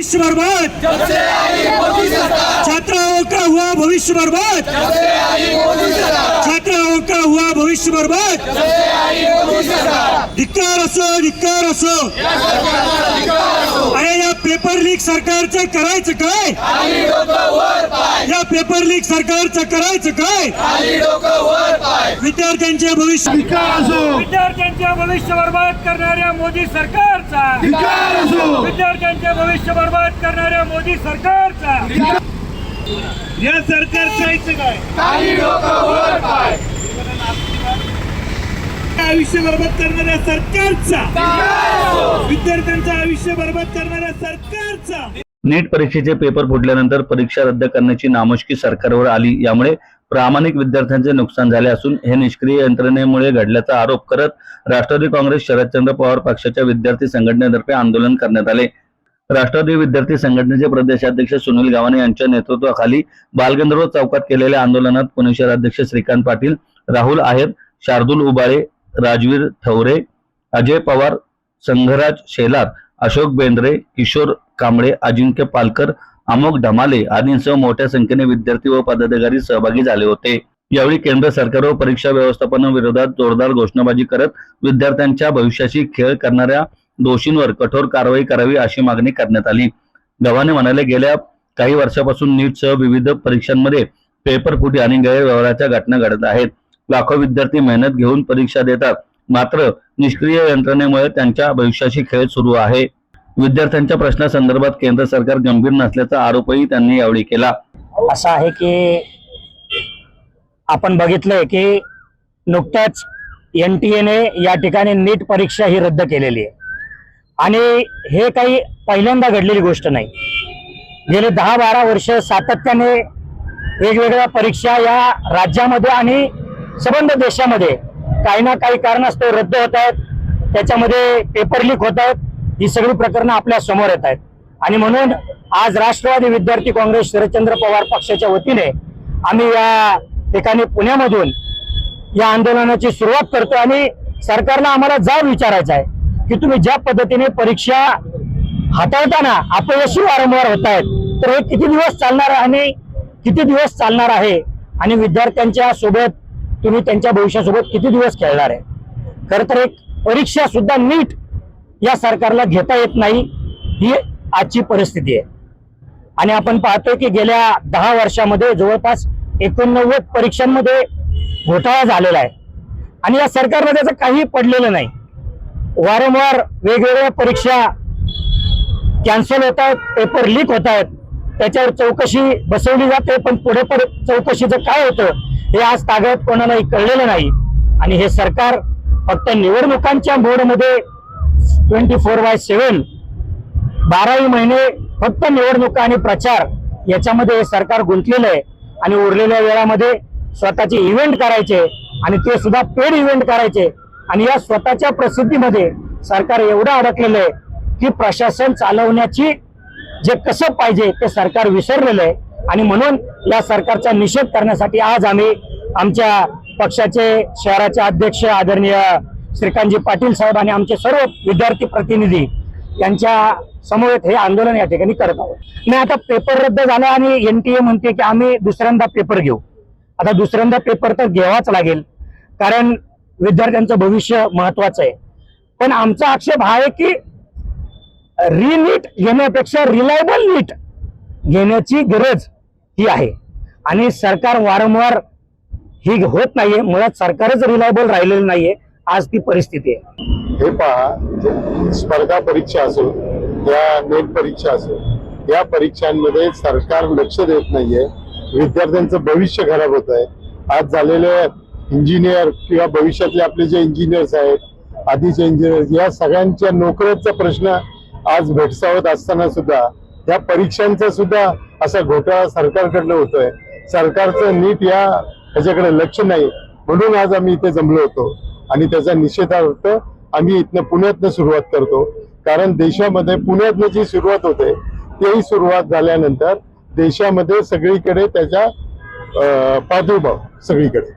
भविष्य बर्बाद, छात्राओं का हुआ भविष्य बर्बाद, छात्राओं का हुआ भविष्य बर्बाद। धिक्कार असो। अरे या पेपर लीक सरकारचं करायचं काय? या पेपर लीक सरकारचं करायचं काय? विद्यार्थ्यांचे भविष्य बर्बाद करणाऱ्या मोदी सरकारचा, विद्यार्थ्यांचे भविष्य बर्बाद करणाऱ्या मोदी सरकारचा, या सरकारचं काय? आयुष्य बर्बाद करणाऱ्या सरकारचा, विद्यार्थ्यांचं आयुष्य बर्बाद करणाऱ्या सरकारचा। नीट परीक्षेचे पेपर फुटल्यानंतर परीक्षा रद्द करण्याची नामुष्की सरकारवर आली। यामुळे प्रामाणिक विद्यार्थ्यांचे नुकसान झाले असून हे निष्क्रिय यंत्रणेमुळे घडल्याचा आरोप करत राष्ट्रवादी काँग्रेस शरदचंद्र पवार पक्षाच्या विद्यार्थी संघटनेतर्फे आंदोलन करण्यात आले। राष्ट्रवादी विद्यार्थी संघटनेचे प्रदेशाध्यक्ष सुनील गावाने यांच्या नेतृत्वाखाली बालगंधर्व चौकात केलेल्या आंदोलनात पुणे शहराध्यक्ष श्रीकांत पाटील, राहुल आहेर, शार्दूल उबाळे, राजवीर ठवरे, अजय पवार, संघराज शेलार, अशोक बेंद्रे, किशोर कांबळे, अजिंक्य पालकर, अमोक ढमाले आदींसह मोठ्या संख्येने विद्यार्थी व पदाधिकारी सहभागी झाले होते। यावेळी केंद्र सरकार व परीक्षा व्यवस्थापनाविरोधात जोरदार घोषणाबाजी करत विद्यार्थ्यांच्या भविष्याशी खेळ करणाऱ्या दोषींवर कठोर कारवाई करावी अशी मागणी करण्यात आली। गव्हाणे म्हणाले, गेल्या काही वर्षापासून नीटसह विविध परीक्षांमध्ये पेपरफुटी आणि गैरव्यवहाराच्या घटना घडत आहेत। लाखो विद्यार्थी मेहनत घेऊन परीक्षा देतात, मात्र निष्क्रिय यंत्रणेमुळे त्यांच्या भविष्याशी खेळ सुरू आहे। विद्यार्थ्यांच्या प्रश्नासंदर्भात केंद्र सरकार गंभीर नसल्याचा आरोपही त्यांनी यावेळी केला। असं आहे की आपण बघितलंय की नुकत्याच NTA ने या ठिकाणी नीट परीक्षा ही रद्द केलेली आहे आणि हे काही पहिल्यांदा घडलेली गोष्ट नाही। गेले 10-12 वर्ष सातत्याने वेगवेगळ्या परीक्षा या राज्यामध्ये आणि संबंध देशामध्ये काही ना काही कारणास्तव रद्द होत आहेत, त्याच्यामध्ये पेपर लीक होत आहेत, ही सगळी प्रकरणं आपल्या समोर येत आहेत। आणि म्हणून आज राष्ट्रवादी विद्यार्थी काँग्रेस शरदचंद्र पवार पक्षाच्या वतीने आम्ही या ठिकाणी पुण्यामधून या आंदोलनाची सुरुवात करतो आणि सरकारला आम्हाला जाब विचारायचा आहे की तुम्ही ज्या पद्धतीने परीक्षा हाताळताना अपयशी वारंवार होत आहेत, तर हे किती दिवस चालणार आणि किती दिवस चालणार आहे आणि विद्यार्थ्यांच्या सोबत तुम्ही त्यांच्या भविष्यासोबत किती दिवस खेळणार आहे। खरं तर एक परीक्षा सुद्धा नीट या सरकारला घेता येत नाही, ही आजची परिस्थिती आहे। आणि आपण पाहतोय की गेल्या 10 वर्षामध्ये जवळपास 89 परीक्षांमध्ये घोटाळा झालेला आहे आणि या सरकारला त्याचं काही पडलेलं नाही। वारंवार वेगवेगळ्या परीक्षा कॅन्सल होत आहेत, पेपर लीक होत आहेत, त्याच्यावर चौकशी बसवली जाते, पण पुढे चौकशीचं काय होतं हे आज तागायत कोणालाही कळलेलं नाही। आणि हे सरकार फक्त निवडणुकांच्या मोडमध्ये 24/7 12 महिने फक्त निवडणुका आणि प्रचार याच्यामध्ये हे सरकार गुंतलेलं आहे आणि उरलेल्या वेळामध्ये स्वतःचे इव्हेंट करायचे आणि ते सुद्धा पेड इव्हेंट करायचे आणि या स्वतःच्या प्रसिद्धीमध्ये सरकार एवढं अडकलेलं आहे की प्रशासन चालवण्याची जे कसं पाहिजे ते सरकार विसरलेलं आहे। आणि म्हणून या सरकारचा निषेध करण्यासाठी आज आम्ही आमच्या पक्षाचे शहराचे अध्यक्ष आदरणीय श्रीकांतजी पाटील साहेब आणि आमचे सर्व विद्यार्थी प्रतिनिधी यांच्या समवेत हे आंदोलन या ठिकाणी करत आहोत। नाही, आता पेपर रद्द झाला आणि NTA म्हणते की आम्ही दुसऱ्यांदा पेपर घेऊ। आता दुसऱ्यांदा पेपर तर घ्यावाच लागेल, कारण विद्यार्थ्यांचं भविष्य महत्वाचं आहे। पण आमचा आक्षेप हा आहे की रीनीट घेण्यापेक्षा रिलायबल नीट घेण्याची गरज ही आहे आणि सरकार वारंवार ही होत नाहीये, मुळात सरकारच रिलायबल राहिलेलं नाहीये। आज ती परिस्थिती आहे। हे पहा, स्पर्धा परीक्षा असो या नेट परीक्षा असो, या परीक्षांमध्ये सरकार लक्ष देत नाहीये, विद्यार्थ्यांचं भविष्य खराब होत आहे। आज झालेले इंजिनियर किंवा भविष्यातले आपले जे इंजिनियर्स आहेत, आधीचे इंजिनियर, या सगळ्यांच्या नोकऱ्यांचा प्रश्न आज भेडसावत असताना सुद्धा या परीक्षांचा सुद्धा असा घोटाळा सरकारकडनं होतोय। सरकारचं नीट ह्याच्याकडे लक्ष नाही, म्हणून आज आम्ही इथे जमलो होतो आणि त्याचा निषेधार्थ आम्ही इथनं पुण्यातनं सुरुवात करतो। कारण देशामध्ये पुण्यातनं जी सुरुवात होते तेही सुरुवात झाल्यानंतर देशामध्ये सगळीकडे त्याचा प्रादुर्भाव सगळीकडे